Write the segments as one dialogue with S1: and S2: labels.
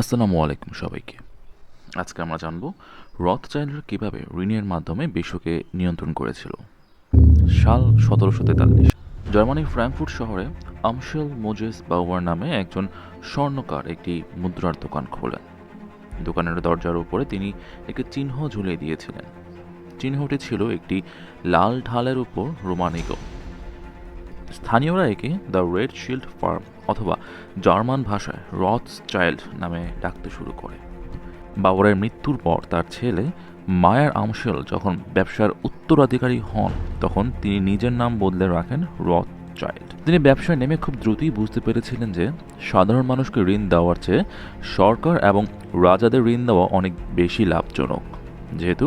S1: আসসালামু আলাইকুম সবাইকে। আজকে আমরা জানব রথচাইল্ডরা কিভাবে ঋণের মাধ্যমে বিশ্বকে নিয়ন্ত্রণ করেছিল। সাল 1743 জার্মানির ফ্র্যাঙ্কফুর্ট শহরে আমশেল মোজেস বাউয়ার নামে একজন স্বর্ণকার একটি মুদ্রার দোকান খোলেন। দোকানের দরজার উপরে তিনি একটি চিহ্ন ঝুলিয়ে দিয়েছিলেন। চিহ্নটি ছিল একটি লাল ঢালের উপর রোমান ঈগল। স্থানীয়রা একে দ্য রেড শিল্ড ফার্ম অথবা জার্মান ভাষায় রথচাইল্ড নামে ডাকতে শুরু করে। বাবরের মৃত্যুর পর তার ছেলে মায়ার আমশেল যখন ব্যবসার উত্তরাধিকারী হন, তখন তিনি নিজের নাম বদলে রাখেন রথচাইল্ড। তিনি ব্যবসায় নেমে খুব দ্রুতই বুঝতে পেরেছিলেন যে সাধারণ মানুষকে ঋণ দেওয়ার চেয়ে সরকার এবং রাজাদের ঋণ দেওয়া অনেক বেশি লাভজনক। যেহেতু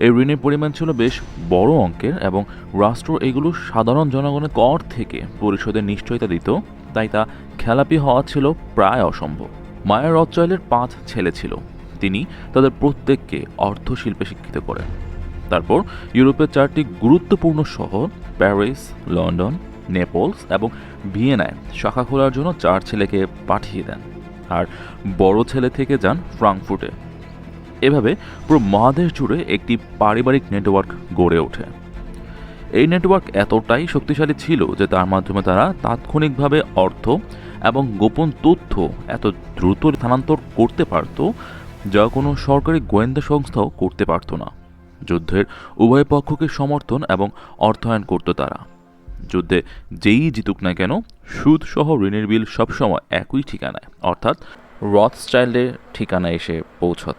S1: এই ঋণের পরিমাণ ছিল বেশ বড় অঙ্কের এবং রাষ্ট্র এগুলো সাধারণ জনগণের কর থেকে পরিশোধের নিশ্চয়তা দিত, তাই তা খেলাপি হওয়া ছিল প্রায় অসম্ভব। মায়া রথচাইল্ডের 5 ছেলে ছিল। তিনি তাদের প্রত্যেককে অর্থশিল্পে শিক্ষিত করেন। তারপর ইউরোপের 4টি গুরুত্বপূর্ণ শহর প্যারিস, লন্ডন, নেপলস এবং ভিয়েনায় শাখা খোলার জন্য 4 ছেলেকে পাঠিয়ে দেন, আর বড় ছেলে থেকে যান ফ্রাঙ্কফুর্টে। এভাবে পুরো মহাদেশ জুড়ে একটি পারিবারিক নেটওয়ার্ক গড়ে ওঠে। এই নেটওয়ার্ক এতটাই শক্তিশালী ছিল যে তার মাধ্যমে তারা তাৎক্ষণিকভাবে অর্থ এবং গোপন তথ্য এত দ্রুত স্থানান্তর করতে পারত, যা কোনো সরকারি গোয়েন্দা সংস্থাও করতে পারত না। যুদ্ধের উভয় পক্ষকে সমর্থন এবং অর্থায়ন করত তারা। যুদ্ধে যেই জিতুক না কেন, সুদ সহ ঋণের বিল সবসময় একই ঠিকানায়, অর্থাৎ রথচাইল্ডের ঠিকানায় এসে পৌঁছত।